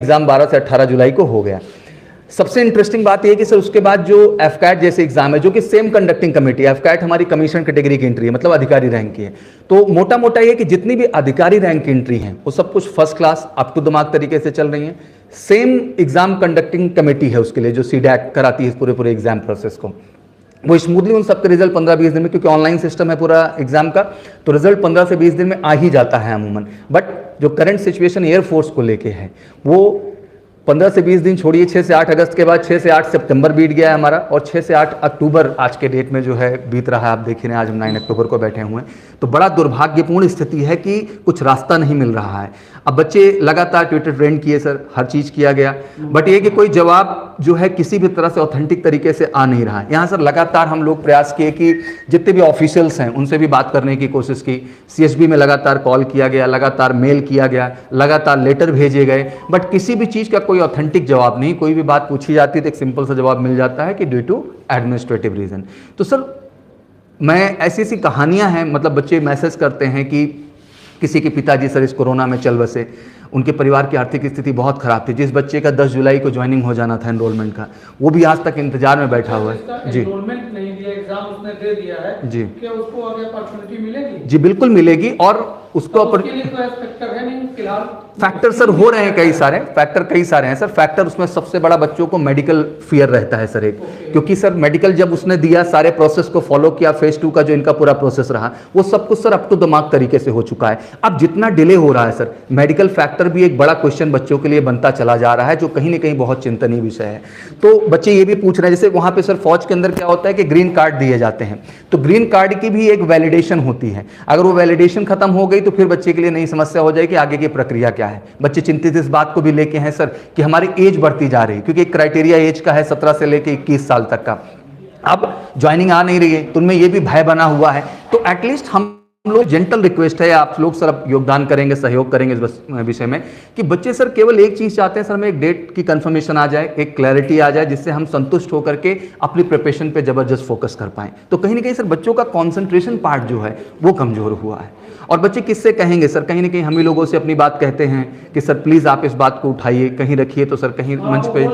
Exam 12 से 18 जुलाई को हो गया। सबसे इंटरेस्टिंग बात यह है कि सर उसके बाद जो एफकैट जैसे एग्जाम है, जो कि सेम कंडक्टिंग कमेटी, एफकैट हमारी कमीशन कैटेगरी की एंट्री है, मतलब अधिकारी रैंक की है। तो मोटा मोटा ये कि जितनी भी अधिकारी रैंक की एंट्री है वो सब कुछ first class up to the mark तरीके से चल रही है। सेम एग्जाम कंडक्टिंग कमेटी है उसके लिए, जो सीडैक कराती है पूरे एग्जाम प्रोसेस को, वो स्मूथली उन सबके रिजल्ट 15-20 दिन में, क्योंकि ऑनलाइन सिस्टम है पूरा एग्जाम का, तो रिजल्ट 15 से 20 दिन में आ ही जाता है अमूमन। बट जो करंट सिचुएशन एयरफोर्स को लेके है, वो 15 से 20 दिन छोड़िए, 6 से 8 अगस्त के बाद 6 से 8 सितंबर बीत गया है हमारा, और 6 से 8 अक्टूबर आज के डेट में जो है बीत रहा है। आप देख रहे हैं आज हम 9 अक्टूबर को बैठे हुए हैं। तो बड़ा दुर्भाग्यपूर्ण स्थिति है कि कुछ रास्ता नहीं मिल रहा है। अब बच्चे लगातार ट्विटर ट्रेंड किए सर, हर चीज़ किया गया, बट ये कि कोई जवाब जो है किसी भी तरह से ऑथेंटिक तरीके से आ नहीं रहा है। यहाँ सर लगातार हम लोग प्रयास किए कि जितने भी ऑफिशियल्स हैं उनसे भी बात करने की कोशिश की, सीएसबी में लगातार कॉल किया गया, लगातार मेल किया गया, लगातार लेटर भेजे गए, बट किसी भी चीज़ का कोई ऑथेंटिक जवाब नहीं। कोई भी बात पूछी जाती है तो एक सिंपल सा जवाब मिल जाता है कि ड्यू टू एडमिनिस्ट्रेटिव रीजन। तो सर मैं ऐसी कहानियां हैं, मतलब बच्चे मैसेज करते हैं कि किसी के पिताजी सर इस कोरोना में चल बसे, उनके परिवार की आर्थिक स्थिति बहुत खराब थी, जिस बच्चे का 10 जुलाई को ज्वाइनिंग हो जाना था एनरोलमेंट का, वो भी आज तक इंतजार में बैठा हुआ है। जी, एनरोलमेंट नहीं दिया, एग्जाम उसने दे दिया है जी, क्या उसको आगे अपॉर्चुनिटी मिलेगी? जी बिल्कुल मिलेगी, और उसको उसके लिए कोई फैक्टर है नहीं फिलहाल? फैक्टर सर हो रहे हैं कई सारे हैं सर। फैक्टर उसमें सबसे बड़ा बच्चों को मेडिकल फियर रहता है सर एक, क्योंकि सर मेडिकल जब उसने दिया, सारे प्रोसेस को फॉलो किया, फेज 2 का जो इनका पूरा प्रोसेस रहा, वो सब कुछ sir up to the mark तरीके से हो चुका है। अब जितना डिले हो रहा है सर, मेडिकल फैक्टर भी एक बड़ा क्वेश्चन बच्चों के लिए बनता चला जा रहा है, जो कहीं ना कहीं बहुत चिंतनीय विषय है। तो बच्चे ये भी पूछ रहे हैं, जैसे वहां पे सर फौज के अंदर क्या होता है कि ग्रीन कार्ड दिए जाते हैं, तो ग्रीन कार्ड की भी एक वैलिडेशन होती है। अगर वो वैलिडेशन खत्म हो गई तो फिर बच्चे के लिए नई समस्या हो जाएगी, आगे की प्रक्रिया क्या है। बच्चे चिंतित इस बात को भी लेके हैं सर कि हमारी एज बढ़ती जा रही है, क्योंकि एक क्राइटेरिया एज का है 17 से लेके 21 साल तक का। अब ज्वाइनिंग आ नहीं रही है तो उनमें ये भी भय बना हुआ है। तो एटलीस्ट हम लोग जेंटल रिक्वेस्ट है, आप लोग सर अब योगदान करेंगे, सहयोग करेंगे इस विषय में, कि बच्चे सर केवल एक चीज चाहते हैं सर, हमें एक डेट की कंफर्मेशन आ जाए, एक क्लैरिटी आ जाए, जिससे हम संतुष्ट होकर के अपनी प्रिपरेशन पे जबरदस्त फोकस कर पाएं। तो कहीं ना कहीं सर बच्चों का कंसंट्रेशन पार्ट जो है वो कमजोर हुआ है। और बच्चे किससे कहेंगे सर, कहीं ना कहीं हम ही लोगों से अपनी बात कहते हैं कि सर प्लीज आप इस बात को उठाइए, कहीं रखिए, तो सर कहीं मंच पे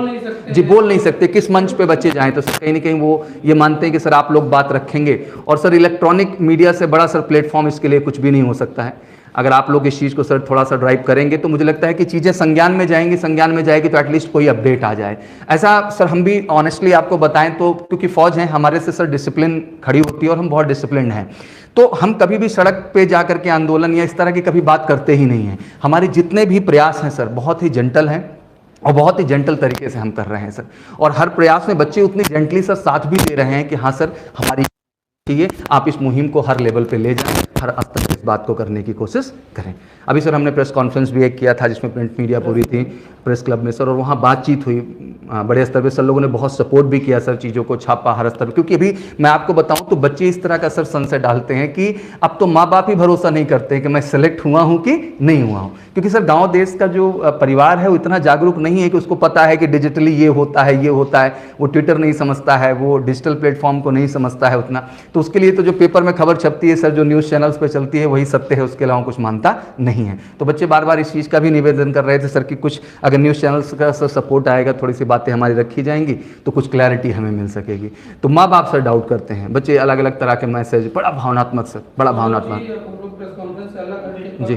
जी बोल नहीं सकते, किस मंच पे बच्चे जाएं, तो सर कहीं ना कहीं वो ये मानते हैं कि सर आप लोग बात रखेंगे। और सर इलेक्ट्रॉनिक मीडिया से बड़ा सर प्लेटफॉर्म इसके लिए कुछ भी नहीं हो सकता है। अगर आप लोग इस चीज़ को सर थोड़ा सा ड्राइव करेंगे तो मुझे लगता है कि चीज़ें संज्ञान में जाएगी तो एटलीस्ट कोई अपडेट आ जाए। ऐसा सर हम भी ऑनेस्टली आपको बताएं तो, क्योंकि फौज है हमारे से सर डिसिप्लिन खड़ी होती है और हम बहुत डिसिप्लिन हैं, तो हम कभी भी सड़क पे जा करके आंदोलन या इस तरह की कभी बात करते ही नहीं हैं। हमारे जितने भी प्रयास हैं सर बहुत ही जेंटल हैं और बहुत ही जेंटल तरीके से हम कर रहे हैं सर, और हर प्रयास में बच्चे उतनी जेंटली सर साथ भी दे रहे हैं कि हाँ सर हमारी चाहिए, आप इस मुहिम को हर लेवल पे ले जाएं, हर स्तर पर इस बात को करने की कोशिश करें। अभी सर हमने प्रेस कॉन्फ्रेंस भी एक किया था जिसमें प्रिंट मीडिया पूरी थी प्रेस क्लब में सर, और वहाँ बातचीत हुई बड़े स्तर पे। सर लोगों ने बहुत सपोर्ट भी किया सर, चीज़ों को छापा हर स्तर पर, क्योंकि अभी मैं आपको बताऊं तो बच्चे इस तरह का सर संशय डालते हैं कि अब तो माँ बाप ही भरोसा नहीं करते कि मैं सेलेक्ट हुआ हूँ कि नहीं हुआ हूँ, क्योंकि सर गाँव देश का जो परिवार है वो इतना जागरूक नहीं है कि उसको पता है कि डिजिटली ये होता है, वो ट्विटर नहीं समझता है, वो डिजिटल प्लेटफॉर्म को नहीं समझता है उतना। तो उसके लिए तो जो पेपर में खबर छपती है सर, जो न्यूज़ चैनल्स पर चलती है वही सत्य है, उसके अलावा कुछ मानता नहीं है। तो बच्चे बार बार इस चीज़ का भी निवेदन कर रहे थे सर कि कुछ अगर न्यूज़ चैनल्स का सर सपोर्ट आएगा, थोड़ी सी बातें हमारी रखी जाएंगी तो कुछ क्लैरिटी हमें मिल सकेगी। तो माँ बाप सर डाउट करते हैं, बच्चे अलग अलग तरह के मैसेज, बड़ा भावनात्मक सर, बड़ा भावनात्मक। जी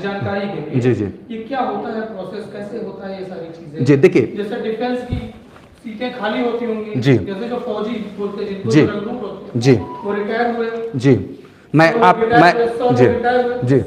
जानकारी के जी जी ये क्या होता है, प्रोसेस कैसे होता है, ये सारी चीजें जी देखिए, जैसे डिफेंस की सीटें खाली होती होंगी जी, जैसे जो फौजी बोलते हैं जिनको जी रिक्रूट होते हैं जी वो रिटायर हुए जी मैं जी जी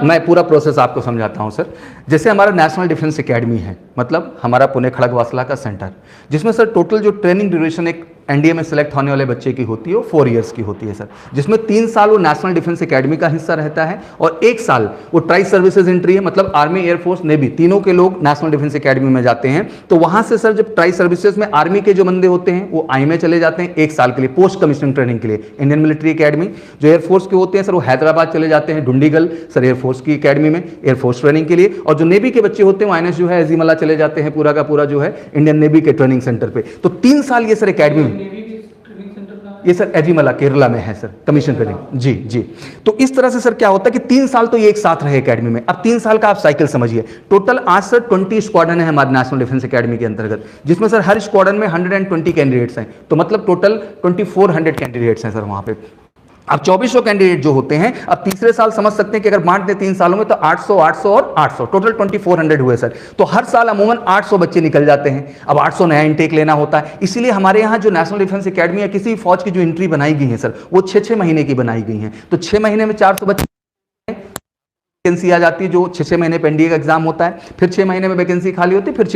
मैं पूरा प्रोसेस आपको समझाता हूं सर। जैसे हमारा नेशनल डिफेंस एकेडमी है, मतलब हमारा पुणे खड़गवासला का सेंटर, जिसमें सर टोटल जो ट्रेनिंग ड्यूरेशन एक एनडीए में सेलेक्ट होने वाले बच्चे की होती है वो 4 इयर्स की होती है सर, जिसमें 3 साल वो नेशनल डिफेंस एकेडमी का हिस्सा रहता है और 1 साल वो ट्राई सर्विसेज एंट्री है, मतलब आर्मी, एयरफोर्स, नेवी तीनों के लोग नेशनल डिफेंस एकेडमी में जाते हैं। तो वहां से सर जब ट्राई सर्विसेज में आर्मी के जो बंदे होते हैं वो आई में चले जाते हैं 1 साल के लिए पोस्ट कमीशनिंग ट्रेनिंग के लिए इंडियन मिलिट्री एकेडमी। जो एयरफोर्स के होते हैं सर वो हैदराबाद चले जाते हैं डुंडीगल सर एयरफोर्स की एकेडमी में एयरफोर्स ट्रेनिंग के लिए, और जो नेवी के बच्चे होते हैं वो आईएनएस जो है अजीमला चले जाते हैं पूरा का पूरा जो है इंडियन नेवी के ट्रेनिंग सेंटर पे। तो 3 साल ये सर एकेडमी में ये सर एजिमला केरला में है सर, कमीशन ट्रेनिंग। जी जी। तो इस तरह से सर क्या होता है कि 3 साल तो ये एक साथ रहे एकेडमी में। अब 3 साल का आप साइकिल समझिए। टोटल आज सर 20 स्क्वाड्रन है हमारे नेशनल डिफेंस एकेडमी के अंतर्गत, जिसमें सर हर स्क्वाड्रन में 120 कैंडिडेट्स हैं, तो मतलब टोटल 2400 कैंडिडेट्स हैं सर वहाँ पे। अब 2400 कैंडिडेट जो होते हैं, अब तीसरे साल समझ सकते हैं कि अगर बांट दें 3 सालों में तो 800 800 और 800 टोटल 2400 हुए सर। तो हर साल अमूमन 800 बच्चे निकल जाते हैं। अब 800 नया इनटेक लेना होता है, इसीलिए हमारे यहाँ जो नेशनल डिफेंस एकेडमी या किसी फौज की जो एंट्री बनाई गई है सर, वो 6-6 महीने की बनाई गई हैं। तो 6 महीने में 400 बच्चे वैकेंसी आ जाती है, जो 6-6 महीने पे एनडीए का एग्जाम होता है, फिर 6 महीने में वैकेंसी खाली होती है, फिर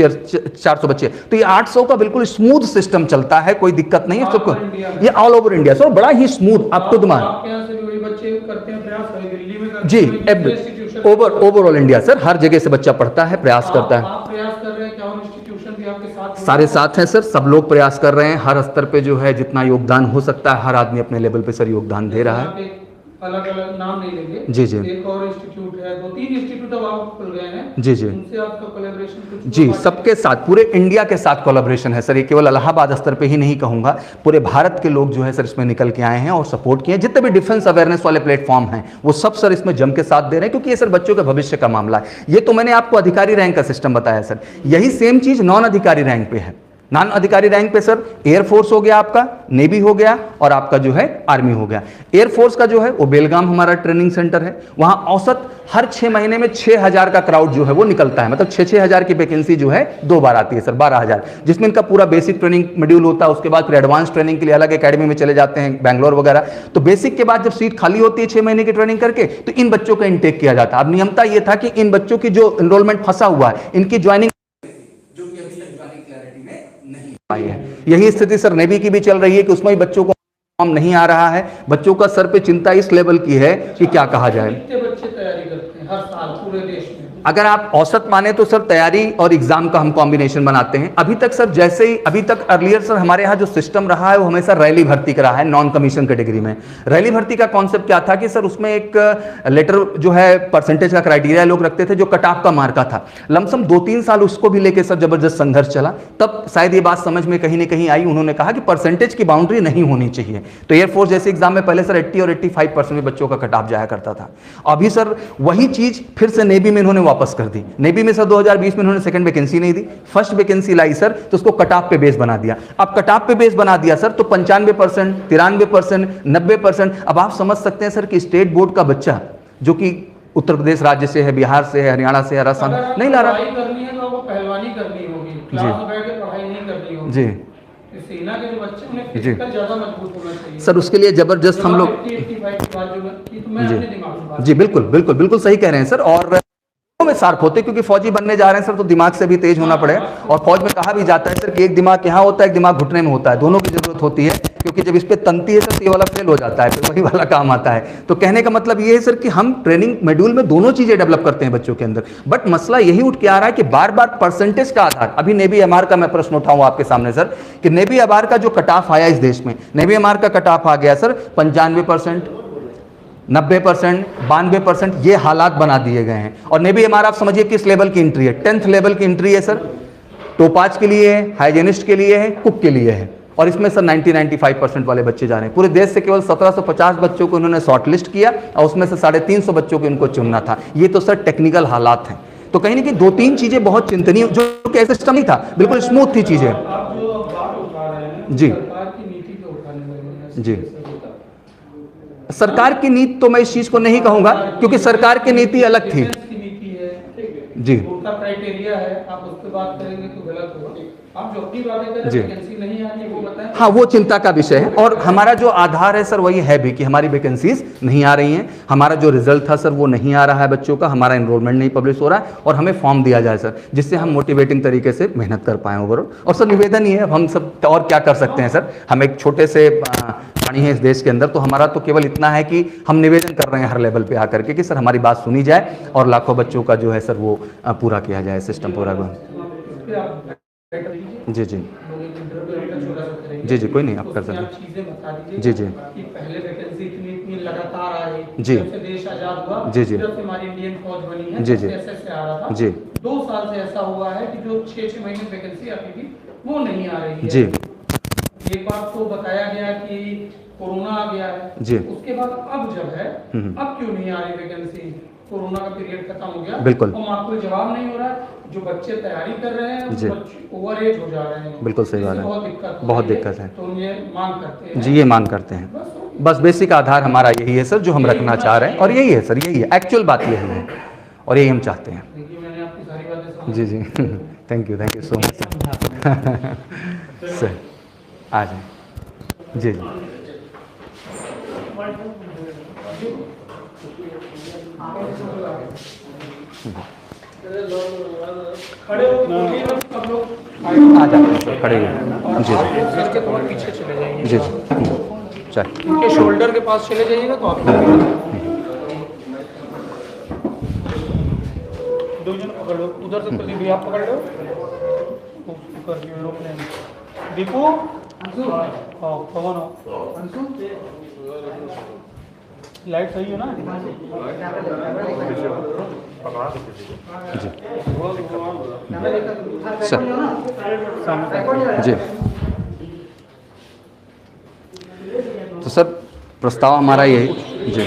400 बच्चे। तो ये 800 का बिल्कुल स्मूथ सिस्टम चलता है, कोई दिक्कत नहीं है सबको। ये ऑल ओवर इंडिया सर, बड़ा ही स्मूथ। आप खुद मान बच्चे करते हैं प्रयास, दिल्ली में करते जी, हैं, ओवरऑल इंडिया सर, हर जगह से बच्चा पढ़ता है, प्रयास करता है। आप प्रयास कर रहे हैं, क्या और इंस्टीट्यूशन भी आपके साथ? सारे साथ हैं सर, सब लोग प्रयास कर रहे हैं, हर स्तर पे जो है जितना योगदान हो सकता है, हर आदमी अपने लेवल पे सर योगदान दे रहा है। अलग अलग नाम नहीं लेंगे, जी जी, एक और इंस्टीट्यूट है, 2-3 इंस्टीट्यूट अब आप खुल गए हैं। जी जी, उनसे आपका कोलैबोरेशन कुछ? जी, सबके साथ, पूरे इंडिया के साथ कोलैबोरेशन है सर। ये केवल इलाहाबाद स्तर पे ही नहीं कहूंगा, पूरे भारत के लोग जो है सर इसमें निकल के आए हैं और सपोर्ट किए हैं। जितने भी डिफेंस अवेयरनेस वाले प्लेटफॉर्म हैं वो सब सर इसमें जम के साथ दे रहे हैं, क्योंकि ये सर बच्चों के भविष्य का मामला है। ये तो मैंने आपको अधिकारी रैंक का सिस्टम बताया सर, यही सेम चीज नॉन अधिकारी रैंक पे है। नॉन अधिकारी रैंक पे सर एयरफोर्स हो गया, आपका नेवी हो गया, और आपका जो है आर्मी हो गया। एयरफोर्स का जो है वो बेलगाम हमारा ट्रेनिंग सेंटर है, वहां औसत हर 6 महीने में 6000 का क्राउड जो है वो निकलता है। मतलब 6-6 हजार की वैकेंसी जो है 2 बार आती है सर, 12000, जिसमें इनका पूरा बेसिक ट्रेनिंग शेड्यूल होता है। उसके बाद फिर एडवांस ट्रेनिंग के लिए अलग एकेडमी में चले जाते हैं, बैंगलोर वगैरह। तो बेसिक के बाद जब सीट खाली होती है 6 महीने की ट्रेनिंग करके, तो इन बच्चों का इंटेक किया जाता है। अब नियमता ये था कि इन बच्चों की जो एनरोलमेंट फंसा हुआ है, इनकी ज्वाइनिंग आई है। यही स्थिति सर नेवी की भी चल रही है कि उसमें भी बच्चों को फॉर्म नहीं आ रहा है। बच्चों का सर पे चिंता इस लेवल की है कि क्या कहा जाए। कितने बच्चे तैयारी करते हैं हर साल पूरे देश में? अगर आप औसत माने तो सर तैयारी और एग्जाम का हम कॉम्बिनेशन बनाते हैं। अभी तक सर जैसे ही अभी तक अर्लियर सर हमारे यहाँ जो सिस्टम रहा है वो हमेशा रैली भर्ती का रहा है, नॉन कमीशन कैटेगरी में। रैली भर्ती का कॉन्सेप्ट क्या था कि सर उसमें एक लेटर जो है परसेंटेज का क्राइटेरिया लोग रखते थे, जो कट ऑफ का मार्का था। लमसम 2-3 साल उसको भी लेके सर जबरदस्त संघर्ष चला, तब शायद ये बात समझ में कहीं ना कहीं आई। उन्होंने कहा कि परसेंटेज की बाउंड्री नहीं होनी चाहिए। तो एयरफोर्स जैसे एग्जाम में पहले सर 80 और 85% में बच्चों का कट ऑफ जाया करता था। अभी सर वही चीज फिर से नेवी में इन्होंने वापस कर दी। नेवी में सर 2020 में इन्होंने सेकंड वैकेंसी नहीं दी, फर्स्ट वैकेंसी लाई सर, तो उसको कट ऑफ पे बेस बना दिया। अब कट ऑफ पे बेस बना दिया सर तो 95%, 93%, 90%। अब आप समझ सकते हैं सर कि स्टेट बोर्ड का बच्चा जो कि उत्तर प्रदेश राज्य से है, बिहार से है, हरियाणा से है, राजस्थान नहीं ला रहा। पढ़ाई करनी है तो आपको पहलवानी करनी होगी, क्लास में बैठ के पढ़ाई नहीं करनी होगी जी। सेना के जो बच्चे उन्हें फिजिकल ज्यादा मजबूत होना चाहिए सर। उसके लिए जबरदस्त हम लोग जी बिल्कुल बिल्कुल बिल्कुल सही कह रहे हैं सर। और में शार्प होते, क्योंकि फौजी बनने जा रहे हैं सर तो दिमाग से भी तेज होना पड़ेगा। और फौज में कहा भी जाता है सर कि एक दिमाग यहाँ होता है, एक दिमाग घुटने में होता है, दोनों की जरूरत होती है। क्योंकि जब इस पे तंती है सर तो ये वाला फेल हो जाता है, फिर वही वाला काम आता है। तो कहने का मतलब ये है सर कि हम ट्रेनिंग शेड्यूल में दोनों चीजें डेवलप करते हैं बच्चों के अंदर। बट मसला यही उठ के आ रहा है कि बार बार परसेंटेज का आधार, अभी नेवी एमआर का मैं प्रश्न उठाऊं आपके सामने सर, कि नेवी एमआर का जो कट ऑफ आया इस देश में, नेवी एमआर का कट ऑफ आ गया सर 95%, 90%, 92%, ये हालात बना दिए गए हैं। और नेवी एमआर आप समझिए किस लेवल की एंट्री है, 10th लेवल की एंट्री है सर। टोपाज के लिए है, हाइजीनिस्ट के लिए है, कुक के लिए है। और इसमें सर 90-95% वाले बच्चे जा रहे हैं। पूरे देश से केवल 1750 बच्चों को उन्होंने शॉर्ट लिस्ट किया और उसमें से 350 बच्चों को इनको चुनना था। ये तो सर टेक्निकल हालात हैं। तो कहीं ना कहीं 2-3 चीजें बहुत चिंतनीय, जो कि सिस्टम नहीं था, बिल्कुल स्मूथ थी चीजें। जी जी। सरकार की नीति तो मैं इस चीज को नहीं कहूंगा, क्योंकि सरकार की नीति अलग थी जी। उनका क्राइटेरिया है, आप उस पर बात करेंगे तो गलत होगा। आप जो अपनी बातें करें, वैकेंसी नहीं आ रही है वो बताएं। हाँ, वो चिंता का विषय है। और हमारा जो आधार है सर वही है भी कि हमारी वैकेंसीज नहीं आ रही हैं, हमारा जो रिजल्ट था सर वो नहीं आ रहा है बच्चों का, हमारा एनरोलमेंट नहीं पब्लिश हो रहा है, और हमें फॉर्म दिया जाए सर, जिससे हम मोटिवेटिंग तरीके से मेहनत कर पाएँ ओवरऑल। और सर निवेदन ही है, अब हम सब और क्या कर सकते हैं सर, हम एक छोटे से प्राणी हैं इस देश के अंदर, तो हमारा तो केवल इतना है कि हम निवेदन कर रहे हैं हर लेवल पे आकर के कि सर हमारी बात सुनी जाए और लाखों बच्चों का जो है सर वो पूरा किया जाए, सिस्टम पूरा। जी जी जी जी, कोई नहीं, आप कर सकते जी जी। पहले वैकेंसी इतनी लगातार आ रही जी, देश आजाद हुआ जी जी, हमारी इंडियन फौज बनी है जी जी, से आ रहा था जी। 2 साल से ऐसा हुआ है कि जो 6-6 महीने वैकेंसी आती थी वो नहीं आ रही है जी। एक बार तो बताया गया कि कोरोना आ गया है जी। उसके बाद अब जब है अब क्यों नहीं आ रही वैकेंसी? कोरोना का पीरियड खत्म हो गया बिल्कुल। और आपको जवाब नहीं हो रहा है। जो बच्चे तैयारी कर रहे हैं जी। वो बच्चे ओवर एज हो जा रहे हैं। बिल्कुल सही बात है। बहुत दिक्कत बहुत दिक्कत है। तो ये मांग करते हैं जी, ये मांग करते हैं। बस बेसिक आधार हमारा यही है सर, जो हम रखना चाह रहे हैं, और यही है सर, यही है एक्चुअल बात, यही है और यही हम चाहते हैं। देखिए मैंने आपकी सारी बातें समझ जी जी thank you so much sir. आ जाए। जी जी खड़े हो सब लोग आ जाते हैं सर, खड़े हुए। जी सर के थोड़ा पीछे चले जाइए। जी जी चल। उनके शोल्डर के पास चले जाइएगा तो आप दो जन पकड़ लो, उधर से प्रदीप भी आप पकड़ लो। कर दियो एरोप्लेन। दीपू हाँ पवन हो। लाइट सही है ना? जी सर। जी तो सर प्रस्ताव हमारा यही। जी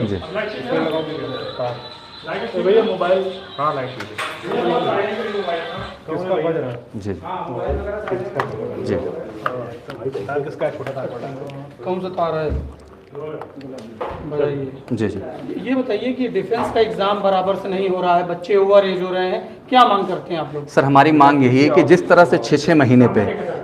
जी भैया मोबाइल हाँ लाइट किसका बज रहा है? जी जी किसका छोटा कौन सा तार है? बताइए। जी जी ये बताइए कि डिफेंस का एग्जाम बराबर से नहीं हो रहा है, बच्चे ओवर एज हो रहे हैं, क्या मांग करते हैं आप लोग? सर हमारी मांग यही है कि जिस तरह से 6-6 महीने पे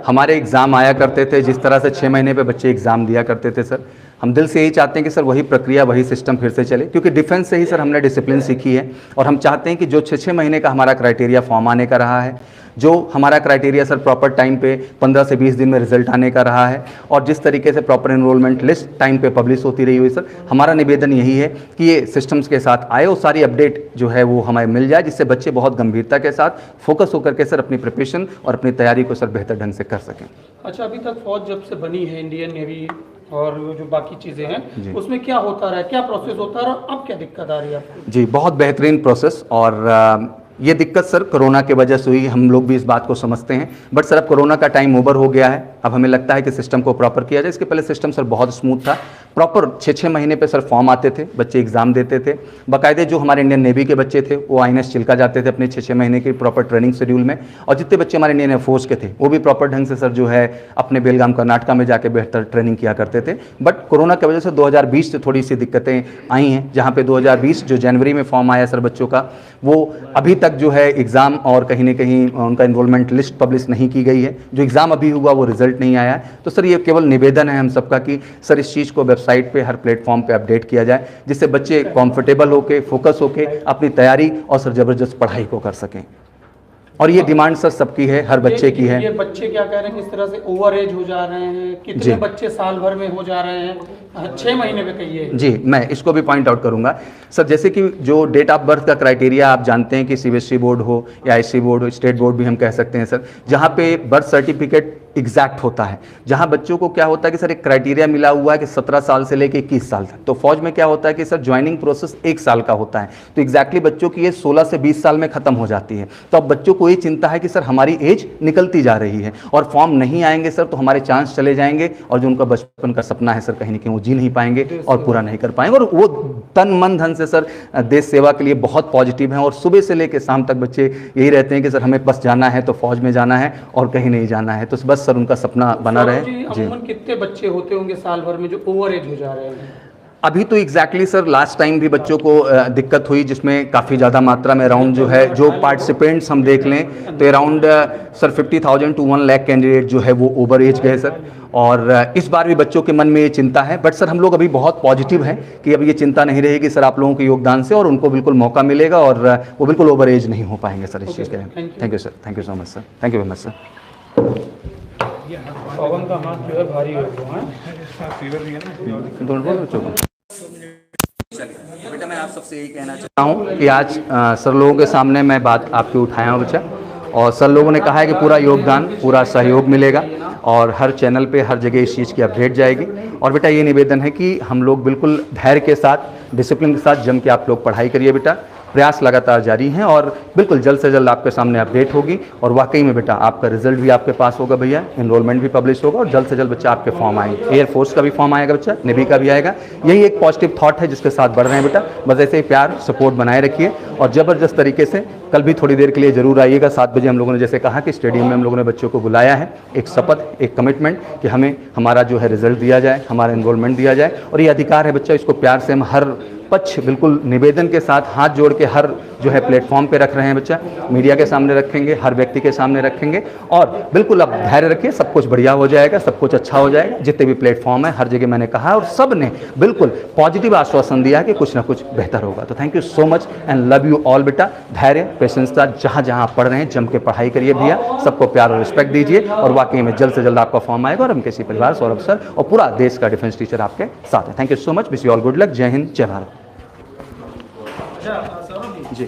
हमारे एग्ज़ाम आया करते थे, जिस तरह से 6 महीने पे बच्चे एग्ज़ाम दिया करते थे सर, हम दिल से यही चाहते हैं कि सर वही प्रक्रिया, वही सिस्टम फिर से चले, क्योंकि डिफेंस से ही सर हमने डिसिप्लिन सीखी है। और हम चाहते हैं कि जो 6-6 महीने का हमारा क्राइटेरिया फॉर्म आने का रहा है, जो हमारा क्राइटेरिया सर प्रॉपर टाइम पे 15 से 20 दिन में रिजल्ट आने का रहा है, और जिस तरीके से प्रॉपर एनरोलमेंट लिस्ट टाइम पे पब्लिश होती रही हुई सर, हमारा निवेदन यही है कि ये सिस्टम्स के साथ आए और सारी अपडेट जो है वो हमें मिल जाए, जिससे बच्चे बहुत गंभीरता के साथ फोकस होकर के सर अपनी प्रिपरेशन और अपनी तैयारी को सर बेहतर ढंग से कर सकें। अच्छा, अभी तक फौज जब से बनी है, इंडियन नेवी और जो बाकी चीज़ें जी। हैं, उसमें क्या होता रहा है, क्या प्रोसेस होता रहा, अब क्या दिक्कत आ रही है आपको? जी बहुत बेहतरीन प्रोसेस, और ये दिक्कत सर कोरोना के वजह से हुई, हम लोग भी इस बात को समझते हैं, बट सर अब कोरोना का टाइम ओवर हो गया है, अब हमें लगता है कि सिस्टम को प्रॉपर किया जाए। इसके पहले सिस्टम सर बहुत स्मूथ था, प्रॉपर 6-6 महीने पे सर फॉर्म आते थे, बच्चे एग्जाम देते थे, बाकायदे जो हमारे इंडियन नेवी के बच्चे थे वो INS चिल्का जाते थे अपने 6-6 महीने की प्रॉपर ट्रेनिंग शेड्यूल में, और जितने बच्चे हमारे इंडियन एयरफोर्स के थे वो भी प्रॉपर ढंग से सर जो है अपने बेलगाम कर्नाटका में जाके बेहतर ट्रेनिंग किया करते थे। बट कोरोना की वजह से 2020 से थोड़ी सी दिक्कतें आई हैं, जहाँ पे 2020 जो जनवरी में फॉर्म आया सर बच्चों का, वो अभी तक जो है एग्ज़ाम और कहीं ना कहीं उनका इन्रोलमेंट लिस्ट पब्लिश नहीं की गई है, जो एग्ज़ाम अभी हुआ वो रिजल्ट नहीं आया है। तो सर ये केवल निवेदन है हम सबका कि सर इस चीज़ को वेबसाइट पे हर प्लेटफॉर्म पे अपडेट किया जाए, जिससे बच्चे कंफर्टेबल होके फोकस होके अपनी तैयारी और सर ज़बरदस्त पढ़ाई को कर सकें। और ये डिमांड सर सबकी है, हर बच्चे की है। ये बच्चे क्या कह रहे हैं, किस तरह से ओवर एज हो जा रहे हैं, कितने बच्चे साल भर में हो जा रहे हैं, 6 महीने में कहिए? जी मैं इसको भी पॉइंट आउट करूंगा सर। जैसे कि जो डेट ऑफ बर्थ का क्राइटेरिया आप जानते हैं कि CBSE बोर्ड हो या IC बोर्ड हो, स्टेट बोर्ड भी हम कह सकते हैं सर, जहाँ पे बर्थ सर्टिफिकेट एग्जैक्ट होता है, जहाँ बच्चों को क्या होता है कि सर एक क्राइटेरिया मिला हुआ है कि 17 साल से लेके 21 साल तक, तो फौज में क्या होता है कि सर ज्वाइनिंग प्रोसेस 1 साल का होता है, तो एग्जैक्टली बच्चों की एज 16 से 20 साल में खत्म हो जाती है। तो अब बच्चों को ये चिंता है कि सर हमारी एज निकलती जा रही है और फॉर्म नहीं आएंगे सर तो हमारे चांस चले जाएंगे, और जो उनका बचपन का सपना है सर कहीं ना कहीं वो जी नहीं पाएंगे और पूरा नहीं कर पाएंगे। और वो तन मन धन से सर देश सेवा के लिए बहुत पॉजिटिव हैं, और सुबह से लेकर शाम तक बच्चे यही रहते हैं कि सर हमें बस जाना है तो फौज में जाना है और कहीं नहीं जाना है, तो बस सर उनका सपना बना रहे। जी, अमूमन कितने बच्चे होते होंगे साल भर में जो ओवर एज हो जा रहे हैं? अभी तो एग्जैक्टली सर लास्ट टाइम भी बच्चों को दिक्कत हुई, जिसमें काफ़ी ज़्यादा मात्रा में अराउंड जो है जो पार्टिसिपेंट्स हम देख लें तो around sir 50,000 to 1 lakh candidate जो है वो ओवर एज गए सर। और इस बार भी बच्चों के मन में ये चिंता है, बट सर हम लोग अभी बहुत पॉजिटिव हैं कि अब ये चिंता नहीं रहेगी सर आप लोगों के योगदान से, और उनको बिल्कुल मौका मिलेगा और वो बिल्कुल ओवर एज नहीं हो पाएंगे सर इस चीज़ के। Thank you sir, thank you so much sir, thank you very much sir. Pawan का हाथ जो है भारी हो गया है। बेटा मैं आप सबसे यही कहना चाहता हूँ कि आज सर लोगों के सामने मैं बात आपकी उठाया हूँ बच्चा, और सर लोगों ने कहा है कि पूरा योगदान पूरा सहयोग मिलेगा और हर चैनल पे हर जगह इस चीज़ की अपडेट जाएगी। और बेटा ये निवेदन है कि हम लोग बिल्कुल धैर्य के साथ डिसिप्लिन के साथ जम के आप लोग पढ़ाई करिए बेटा, प्रयास लगातार जारी हैं और बिल्कुल जल्द से जल्द आपके सामने अपडेट होगी और वाकई में बेटा आपका रिजल्ट भी आपके पास होगा भैया, एनरोलमेंट भी पब्लिश होगा और जल्द से जल्द बच्चा आपके फॉर्म आएंगे। एयरफोर्स का भी फॉर्म आएगा बच्चा, नेवी का भी आएगा। यही एक पॉजिटिव थॉट है जिसके साथ बढ़ रहे हैं बेटा। बस ऐसे ही प्यार सपोर्ट बनाए रखिए और ज़बरदस्त तरीके से कल भी थोड़ी देर के लिए जरूर आइएगा। 7 बजे हम लोगों ने जैसे कहा कि स्टेडियम में हम लोगों ने बच्चों को बुलाया है, एक शपथ, एक कमिटमेंट कि हमें हमारा जो है रिजल्ट दिया जाए, हमारा एनरोलमेंट दिया जाए और ये अधिकार है बच्चा, इसको प्यार से हम हर पक्ष बिल्कुल निवेदन के साथ हाथ जोड़ के हर जो है प्लेटफॉर्म पे रख रहे हैं बच्चा, मीडिया के सामने रखेंगे, हर व्यक्ति के सामने रखेंगे और बिल्कुल अब धैर्य रखिए, सब कुछ बढ़िया हो जाएगा, सब कुछ अच्छा हो जाएगा। जितने भी प्लेटफॉर्म है हर जगह मैंने कहा और सब ने बिल्कुल पॉजिटिव आश्वासन दिया कि कुछ ना कुछ बेहतर होगा। तो thank you so much and love you all बेटा। धैर्य, पेशेंसता, जहाँ जहाँ आप पढ़ रहे हैं जम के पढ़ाई करिए भैया, सबको प्यार और रिस्पेक्ट दीजिए और वाकई में जल्द से जल्द आपका फॉर्म आएगा और हम किसी परिवार, सौरभ सर और पूरा देश का डिफेंस टीचर आपके साथ है। Thank you so much, wish you all good luck. जय हिंद, जय भारत। जी।